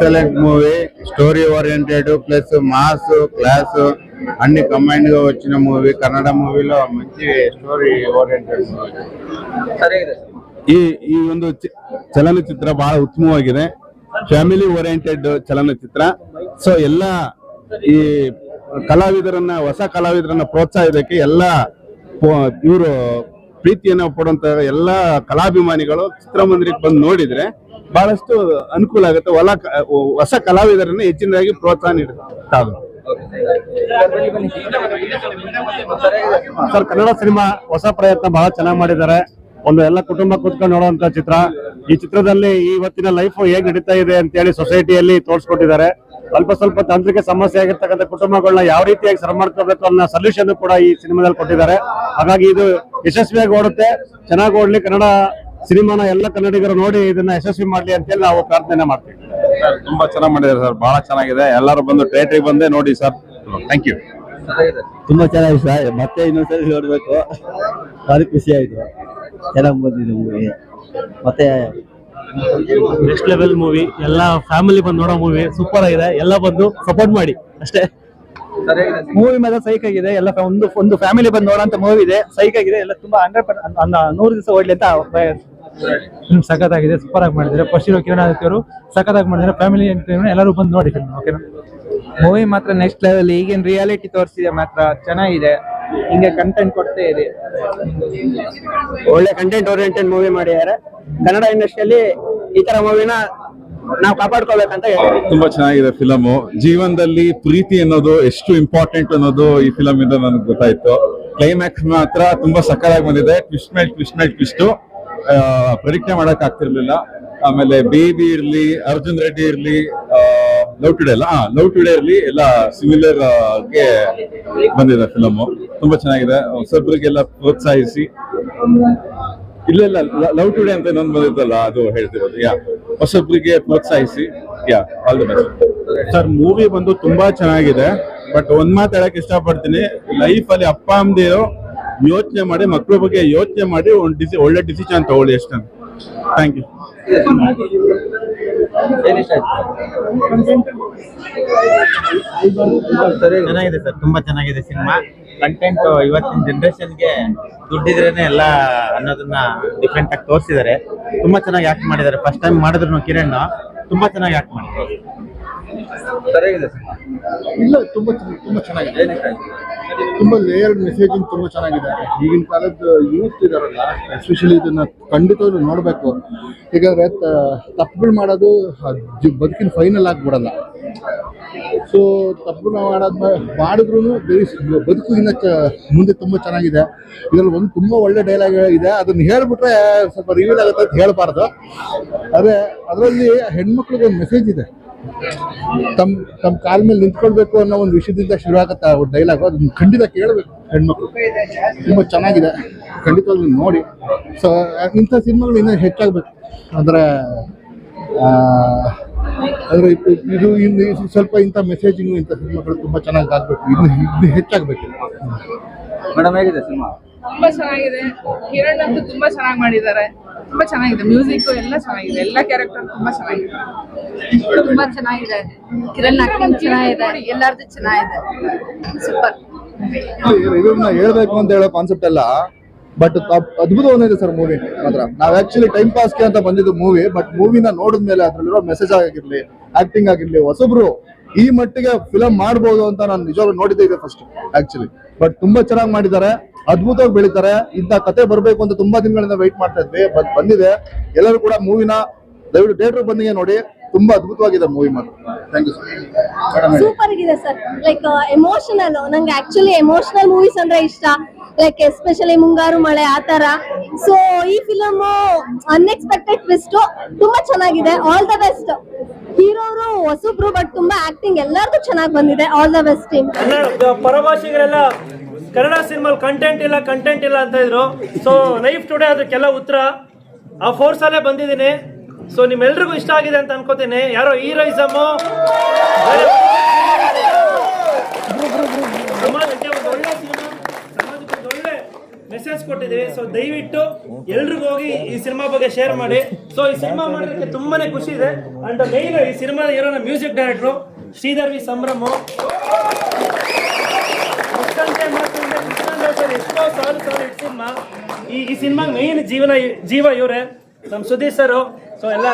Excellent movie, story oriented plus mass class అన్ని combine గా వచ్చిన మూవీ. కన్నడ మూవీలో మంచి స్టోరీ ఓరియంటెడ్ మూవీ. ಈ ಒಂದು ಚಲನಚಿತ್ರ ಬಹಳ ಉತ್ತಮವಾಗಿದೆ. ಫ್ಯಾಮಿಲಿ ಓರಿಯೆಂಟೆಡ್ ಚಲನಚಿತ್ರ. ಸೊ ಎಲ್ಲ ಈ ಕಲಾವಿದರನ್ನ, ಹೊಸ ಕಲಾವಿದರನ್ನ ಪ್ರೋತ್ಸಾಹಕ್ಕೆ ಎಲ್ಲ ಇವರು ಪ್ರೀತಿಯನ್ನು ಪಡುವಂತ ಎಲ್ಲ ಕಲಾಭಿಮಾನಿಗಳು ಚಿತ್ರಮಂದಿರಕ್ಕೆ ಬಂದು ನೋಡಿದ್ರೆ ಬಹಳಷ್ಟು ಅನುಕೂಲ ಆಗುತ್ತೆ. ಹೊಸ ಕಲಾವಿದರನ್ನ ಹೆಚ್ಚಿನದಾಗಿ ಪ್ರೋತ್ಸಾಹ ನೀಡುತ್ತೆ. ಸರ್, ಕನ್ನಡ ಸಿನಿಮಾ ಹೊಸ ಪ್ರಯತ್ನ ಬಹಳ ಚೆನ್ನಾಗಿ ಮಾಡಿದ್ದಾರೆ. ಒಂದು ಎಲ್ಲ ಕುಟುಂಬ ಕೂತ್ಕೊಂಡು ನೋಡುವಂತ ಚಿತ್ರ. ಈ ಚಿತ್ರದಲ್ಲಿ ಇವತ್ತಿನ ಲೈಫ್ ಹೇಗ್ ನಡೀತಾ ಇದೆ ಅಂತ ಹೇಳಿ ಸೊಸೈಟಿಯಲ್ಲಿ ತೋರಿಸ್ಕೊಟ್ಟಿದ್ದಾರೆ. ಅಲ್ಪ ಸ್ವಲ್ಪ ತಾಂತ್ರಿಕ ಸಮಸ್ಯೆ ಆಗಿರ್ತಕ್ಕಂಥ ಕುಟುಂಬಗಳನ್ನ ಯಾವ ರೀತಿಯಾಗಿ ಸರಿ ಮಾಡ್ಕೋಬೇಕು ಅನ್ನೋ ಸೊಲ್ಯೂಷನ್ ಕೂಡ ಈ ಸಿನಿಮಾದಲ್ಲಿ ಕೊಟ್ಟಿದ್ದಾರೆ. ಹಾಗಾಗಿ ಇದು ಯಶಸ್ವಿಯಾಗಿ ಓಡುತ್ತೆ. ಚೆನ್ನಾಗಿ ಓಡ್ಲಿ ಕನ್ನಡ ಸಿನಿಮಾನ ಎಲ್ಲ ಕನ್ನಡಿಗರು ನೋಡಿ ಇದನ್ನ ಯಶಸ್ವಿ ಮಾಡ್ಲಿ ಅಂತ ಹೇಳಿ ನಾವು ಪ್ರಾರ್ಥನೆ ಮಾಡ್ತೀವಿ. ತುಂಬಾ ಚೆನ್ನಾಗಿ ಮಾಡಿದ್ದಾರೆ ಸರ್, ಬಹಳ ಚೆನ್ನಾಗಿದೆ. ಎಲ್ಲರೂ ಬಂದು ಥಿಯೇಟರ್ಗೆ ಬಂದೇ ನೋಡಿ ಸರ್. Thank you. ತುಂಬಾ ಚೆನ್ನಾಗಿದೆ ಸರ್, ಮತ್ತೆ ಇನ್ನೊಂದ್ಸರಿ ನೋಡ್ಬೇಕು. ಭಾರಿ ಖುಷಿ ಆಯ್ತು, ಚೆನ್ನಾಗಿ ಬಂದಿದೆ ಮೂವಿ. ಮತ್ತೆ ನೆಕ್ಸ್ಟ್ ಲೆವೆಲ್ ಮೂವಿ, ಎಲ್ಲ ಫ್ಯಾಮಿಲಿ ಬಂದು ನೋಡೋ ಮೂವಿ. ಸೂಪರ್ ಆಗಿದೆ, ಎಲ್ಲ ಬಂದು ಸಪೋರ್ಟ್ ಮಾಡಿ ಅಷ್ಟೇ. ಮೂವಿ ಮಾತ್ರ ಸೈಕ್ ಆಗಿದೆ. ಎಲ್ಲ ಒಂದು ಫ್ಯಾಮಿಲಿ ಬಂದು ನೋಡೋಂತ ಮೂವಿ ಇದೆ. ಸೈಕ್ ಆಗಿದೆ, ಎಲ್ಲ ತುಂಬಾ 100 ದಿವಸ ಓಡ್ಲಿ ಅಂತ ಸಖತ್ತಾಗಿದೆ. ಸೂಪರ್ ಆಗಿ ಮಾಡಿದ್ದಾರೆ. ಫಸ್ಟ್ ಹೀರೋ ಕಿರಣ್ ಆದಿತ್ಯ ಅವರು ಸಖತ್ತಾಗಿ ಮಾಡಿದ್ದಾರೆ. ಫ್ಯಾಮಿಲಿ ಎಲ್ಲರೂ ಬಂದು ನೋಡಿ ಓಕೆನಾ. ಮೂವಿ ಮಾತ್ರ ನೆಕ್ಸ್ಟ್ ಲೆವೆಲ್. ಈಗಿನ ರಿಯಾಲಿಟಿ ತೋರಿಸಿದೆ, ಮಾತ್ರ ಚೆನ್ನಾಗಿದೆ. ಹಿಂಗೆ ಕಂಟೆಂಟ್ ಕೊಡ್ತೇ ಇದೆ. ಒಳ್ಳೆ ಕಂಟೆಂಟ್ ಓರಿಯೆಂಟೆಡ್ ಮೂವಿ ಮಾಡಿದ್ದಾರೆ. ಕನ್ನಡ ಇಂಡಸ್ಟ್ರಿಯಲ್ಲಿ ಈ ತರ ಮೂವಿನ ನಾವು ಕಾಪಾಡ್ಕೋಬೇಕಂತ ಹೇಳ್ತೀವಿ. ತುಂಬಾ ಚೆನ್ನಾಗಿದೆ ಫಿಲಮು. ಜೀವನದಲ್ಲಿ ಪ್ರೀತಿ ಅನ್ನೋದು ಎಷ್ಟು ಇಂಪಾರ್ಟೆಂಟ್ ಅನ್ನೋದು ಈ ಫಿಲಮ್ ಇಂದ ನನಗೆ ಗೊತ್ತಾಯ್ತು. ಕ್ಲೈಮ್ಯಾಕ್ಸ್ ಮಾತ್ರ ತುಂಬಾ ಸಕ್ಕತ್ತಾಗಿ ಬಂದಿದೆ. ಟ್ವಿಸ್ಟ್ ಪ್ರೆಡಿಕ್ಟ್ ಮಾಡಕ್ ಆಗ್ತಿರ್ಲಿಲ್ಲ. ಆಮೇಲೆ ಬೇಬಿ ಇರ್ಲಿ, ಅರ್ಜುನ್ ರೆಡ್ಡಿ ಇರ್ಲಿ, ಲವ್ ಟುಡೇ ಇರ್ಲಿ, ಎಲ್ಲ ಸಿಮಿಲರ್ ಗೆ ಬಂದಿದೆ ಫಿಲಮ್. ತುಂಬಾ ಚೆನ್ನಾಗಿದೆ. ಹೊಸಬ್ರಿಗೆಲ್ಲ ಪ್ರೋತ್ಸಾಹಿಸಿ. ಇಲ್ಲ ಲವ್ ಟುಡೇ ಅಂತ ಇನ್ನೊಂದು ಬಂದಿತ್ತಲ್ಲ, ಅದು ಹೇಳ್ತಿರೋದು. ಹೊಸಬ್ರಿಗೆ ಪ್ರೋತ್ಸಾಹಿಸಿ. All the best sir. Movie ಬಂದು ತುಂಬಾ ಚೆನ್ನಾಗಿದೆ. ಬಟ್ ಒಂದ್ ಮಾತು ಹೇಳಕ್ ಇಷ್ಟಪಡ್ತೀನಿ, ಲೈಫ್ ಅಲ್ಲಿ ಅಪ್ಪ ಅಮ್ಮದಿರು ಯೋಚನೆ ಮಾಡಿ, ಮಕ್ಕಳ ಬಗ್ಗೆ ಯೋಚನೆ ಮಾಡಿ ಒಳ್ಳೆ ಡಿಸಿಷನ್ ತಗೊಳ್ಳಿ ಅಷ್ಟೇ. Thank you. ಚೆನ್ನಾಗಿದೆ ಸರ್, ತುಂಬಾ ಚೆನ್ನಾಗಿದೆ ಸಿನಿಮಾ. ಕಂಟೆಂಟ್ ಇವತ್ತಿನ ಜನರೇಷನ್ಗೆ ದುಡ್ಡಿದ್ರೇನೆ ಎಲ್ಲ ಅನ್ನೋದನ್ನ ಡಿಫ್ರೆಂಟ್ ಆಗಿ ತೋರಿಸಿದ್ದಾರೆ. ತುಂಬಾ ಚೆನ್ನಾಗಿ ಆಕ್ಟ್ ಮಾಡಿದ್ದಾರೆ. ಫಸ್ಟ್ ಟೈಮ್ ಮಾಡಿದ್ರು ಕಿರಣ್ ತುಂಬಾ ಚೆನ್ನಾಗಿ ಆಕ್ಟ್ ಮಾಡಿದ್ದಾರೆ. ಇಲ್ಲ, ತುಂಬಾ ಚೆನ್ನಾಗಿದೆ. ತುಂಬಾ ಲೇಯರ್ಡ್ ಮೆಸೇಜಿಂಗ್ ತುಂಬಾ ಚೆನ್ನಾಗಿದೆ. ಈಗಿನ ಕಾಲದ ಯೂತ್ ಇದಾರಲ್ಲ, ಎಸ್ಪೆಷಲಿ ಇದನ್ನ ಖಂಡಿತವಾಗ್ಲೂ ನೋಡ್ಬೇಕು. ಯಾಕಂದ್ರೆ ತಪ್ಪುಗಳು ಮಾಡೋದು ಬದುಕಿನ ಫೈನಲ್ ಆಗ್ಬಿಡಲ್ಲ. ಸೊ ತಪ್ಪುಗಳು ಮಾಡಿದ್ರು ಬದುಕು ಇನ್ನ ಮುಂದೆ ತುಂಬಾ ಚೆನ್ನಾಗಿದೆ. ಇದ್ರಲ್ಲಿ ಒಂದು ತುಂಬಾ ಒಳ್ಳೆ ಡೈಲಾಗ್ ಇದೆ. ಅದನ್ನ ಹೇಳ್ಬಿಟ್ರೆ ಸ್ವಲ್ಪ ರಿವೀಲ್ ಆಗುತ್ತೆ ಅಂತ ಹೇಳ್ಬಾರ್ದು. ಅದೇ ಅದರಲ್ಲಿ ಹೆಣ್ಮಕ್ಳಿಗೆ ಒಂದು ಮೆಸೇಜ್ ಇದೆ. ತಮ್ಮ ಕಾಲ ಮೇಲೆ ನಿಂತ್ಕೊಳ್ಬೇಕು ಅನ್ನೋ ಒಂದು ವಿಷಯದಿಂದ ಶುರು ಆಗತ್ತೆ ಆ ಡೈಲಾಗ್. ಅದನ್ನ ಖಂಡಿತ ಕೇಳಬೇಕು ಹೆಣ್ಮಕ್ಳು. ತುಂಬಾ ಚೆನ್ನಾಗಿದೆ, ಖಂಡಿತವಾಗ್ಲೂ ನೋಡಿ. ಸೊ ಇಂಥ ಸಿನಿಮಾಗಳು ಇನ್ನೂ ಹೆಚ್ಚಾಗಬೇಕು. ಅಂದ್ರೆ ಇದು ಇನ್ನು ಸ್ವಲ್ಪ ಇಂಥ ಮೆಸೇಜಿಂಗು, ಇಂಥ ಸಿನಿಮಾಗಳು ತುಂಬಾ ಚೆನ್ನಾಗಿ ಆಗ್ಬೇಕು. ಇನ್ನು ಹೆಚ್ಚಾಗಬೇಕು. ಮೇಡಮ್, ಹೇಗಿದೆ ಸಿನಿಮಾ? ತುಂಬಾ ಚೆನ್ನಾಗಿದೆ. ಕಿರಣ್ ಅಂತೂ ತುಂಬಾ ಚೆನ್ನಾಗಿ ಮಾಡಿದ್ದಾರೆ. ತುಂಬಾ ಚೆನ್ನಾಗಿದೆ. ಮ್ಯೂಸಿಕ್ ಎಲ್ಲ ಚೆನ್ನಾಗಿದೆ. ಎಲ್ಲ ಕ್ಯಾರೆಕ್ಟರ್ ತುಂಬಾ ಚೆನ್ನಾಗಿದೆ. ಕಿರಣ್ ಆಕ್ಟಿಂಗ್ ಚೆನ್ನಾಗಿದೆ. ಎಲ್ಲರದು ಚೆನ್ನಾಗಿದೆ. ಸೂಪರ್. ಇದನ್ನ ಹೇಳ್ಬೇಕು ಅಂತ ಹೇಳೋ ಕಾನ್ಸೆಪ್ಟ್ ಅಲ್ಲ, ಬಟ್ ಅದ್ಭುತವಾಗಿದೆ ಸರ್ ಮೂವಿ ಮಾತ್ರ. ನಾವ್ ಆಕ್ಚುಲಿ ಟೈಮ್ ಪಾಸ್ಗೆ ಅಂತ ಬಂದಿದ್ದು ಮೂವಿ. ಬಟ್ ಮೂವಿನ ನೋಡಿದ್ಮೇಲೆ ಅದ್ರಲ್ಲಿರೋ ಮೆಸೇಜ್ ಆಗಿರ್ಲಿ, ಆಕ್ಟಿಂಗ್ ಆಗಿರ್ಲಿ, ಹೊಸಬ್ರು ಈ ಮಟ್ಟಿಗೆ ಫಿಲಂ ಮಾಡ್ಬೋದು ಅಂತ ನಾನು ನಿಜವಾಗ್ಲೂ ನೋಡಿದ್ದೆ ಇದೆ ಫಸ್ಟ್ ಆಕ್ಚುಲಿ. ಬಟ್ ತುಂಬಾ ಚೆನ್ನಾಗಿ ಮಾಡಿದ್ದಾರೆ, ಅದ್ಭುತವಾಗಿ ಬೆಳೀತಾರೆ. ಇಂಥ ಕತೆ ಬರ್ಬೇಕು ಅಂತ ತುಂಬಾ ದಿನಗಳಿಂದ ವೆಯ್ಟ್ ಮಾಡ್ತಾ ಇದ್ವಿ. ಬಟ್ ಬಂದಿದೆ. ಎಲ್ಲರೂ ಕೂಡ ಮೂವಿನ ದಯವಿಟ್ಟು ಥಿಯೇಟರ್ ಬಂದಿಗೆ ನೋಡಿ. ತುಂಬಾ ಅದ್ಭುತವಾಗಿದೆ ಮೂವಿ ಮಾತ್ರ. Thank you sir. ಸೂಪರ್ ಆಗಿದೆ ಸರ್. Like emotional. ನಂಗೆ ಆಕ್ಚುಲಿ ಎಮೋಷನಲ್ ಮೂವೀಸ್ ಅಂದ್ರೆ ಇಷ್ಟ. ಲೈಕ್ ಎಸ್ಪೆಷಲಿ ಮುಂಗಾರು ಮಳೆ ಆ ತರ. ಸೊ ಈ ಫಿಲಮ್ ಅನ್ಎಕ್ಸ್ಪೆಕ್ಟೆಡ್ ಟ್ವಿಸ್ಟ್ ತುಂಬಾ ಚೆನ್ನಾಗಿದೆ. All the best. ಹೀರೋರು ಹೊಸಬ್ರು, ಬಟ್ ತುಂಬಾ ಆಕ್ಟಿಂಗ್ ಎಲ್ಲರಿಗೂ ಚೆನ್ನಾಗಿ ಬಂದಿದೆ. All the best team. ಪರಭಾಷಿಗರೆಲ್ಲ ಕನ್ನಡ ಸಿನಿಮಾ ಕಂಟೆಂಟ್ ಇಲ್ಲ ಅಂತ ಇದ್ರು. ಸೊ ಲೈಫ್ ಟುಡೇ ಅದಕ್ಕೆಲ್ಲ ಉತ್ತರ ಆ ಫೋರ್ಸ್ ಅಲ್ಲೇ ಬಂದಿದ್ದೀನಿ. ಸೊ ನಿಮ್ಮೆಲ್ರಿಗೂ ಇಷ್ಟ ಆಗಿದೆ ಅಂತ ಅನ್ಕೋತೀನಿ. ಯಾರೋ ಹೀರೋಯಿಸಮ್, ಸಮಾಜಕ್ಕೆ ಒಂದು ಒಳ್ಳೆ ಸಿನಿಮಾ, ಸಮಾಜಕ್ಕೆ ಒಂದು ಒಳ್ಳೆ ಮೆಸೇಜ್ ಕೊಟ್ಟಿದ್ದೀವಿ. ಸೊ ದಯವಿಟ್ಟು ಎಲ್ರಿಗೂ ಹೋಗಿ ಈ ಸಿನಿಮಾ ಬಗ್ಗೆ ಶೇರ್ ಮಾಡಿ. ಸೊ ಈ ಸಿನಿಮಾ ಮಾಡೋದಕ್ಕೆ ತುಂಬಾನೇ ಖುಷಿ ಇದೆ. ಅಂಡ್ ಮೇನ್ ಈ ಸಿನಿಮಾ ಇರೋ ಮ್ಯೂಸಿಕ್ ಡೈರೆಕ್ಟ್ರು ಶ್ರೀಧರ್ ವಿ ಸಂಭ್ರಮ. ಎಷ್ಟೋ ಸಾಲು ಸಿನಿಮಾ. ಈ ಸಿನಿಮಾ ಮೇನ್ ಜೀವ ಇವರೇ, ನಮ್ಮ ಸುದೀಪ್ ಸರ್. ಸೊ ಎಲ್ಲ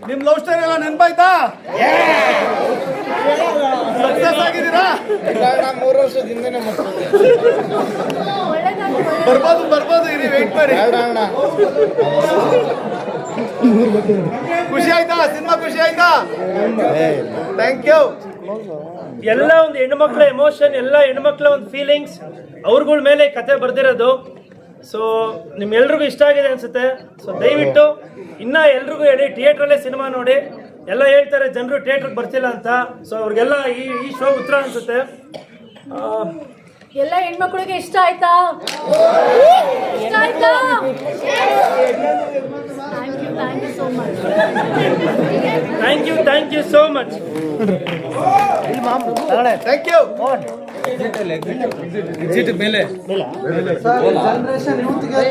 ನಿಮ್ ಲವ್ ಸ್ಟೋರಿ ಎಲ್ಲ ನೆನಪಾಯ್ತಾ? ಸಕ್ಸಸ್ ಆಗಿದ್ದೀರಾ? 3 ವರ್ಷದಿಂದನೇ ಬರ್ಬೋದು ಇರಿ, ವೇಟ್ ಮಾಡಿ. ಖುಷಿ ಆಯ್ತಾ ಸಿನಿಮಾ? ಖುಷಿ ಆಯ್ತಾ? Thank you. ಎಲ್ಲ ಒಂದು ಹೆಣ್ಮಕ್ಳ ಎಮೋಷನ್, ಎಲ್ಲ ಹೆಣ್ಮಕ್ಳ ಒಂದು ಫೀಲಿಂಗ್ಸ್, ಅವ್ರಗಳ ಮೇಲೆ ಕತೆ ಬರ್ದಿರೋದು. ಸೊ ನಿಮ್ಮೆಲ್ರಿಗೂ ಇಷ್ಟ ಆಗಿದೆ ಅನ್ಸುತ್ತೆ. ಸೊ ದಯವಿಟ್ಟು ಇನ್ನ ಎಲ್ರಿಗೂ ಹೇಳಿ ಥಿಯೇಟ್ರಲ್ಲೇ ಸಿನಿಮಾ ನೋಡಿ. ಎಲ್ಲ ಹೇಳ್ತಾರೆ ಜನರು ಥಿಯೇಟ್ರಿಗೆ ಬರ್ತಿಲ್ಲ ಅಂತ. ಸೊ ಅವ್ರಿಗೆಲ್ಲ ಈ ಶೋ ಉತ್ತರ ಅನ್ಸುತ್ತೆ. ಎಲ್ಲ ಹೆಣ್ಮಕ್ಳಿಗೆ ಇಷ್ಟ ಆಯ್ತಾ? ಇಷ್ಟ ಆಯ್ತಾ? Thank you so much. Thank you so much. Thank you. Generation ಯೂತ್ಗೆ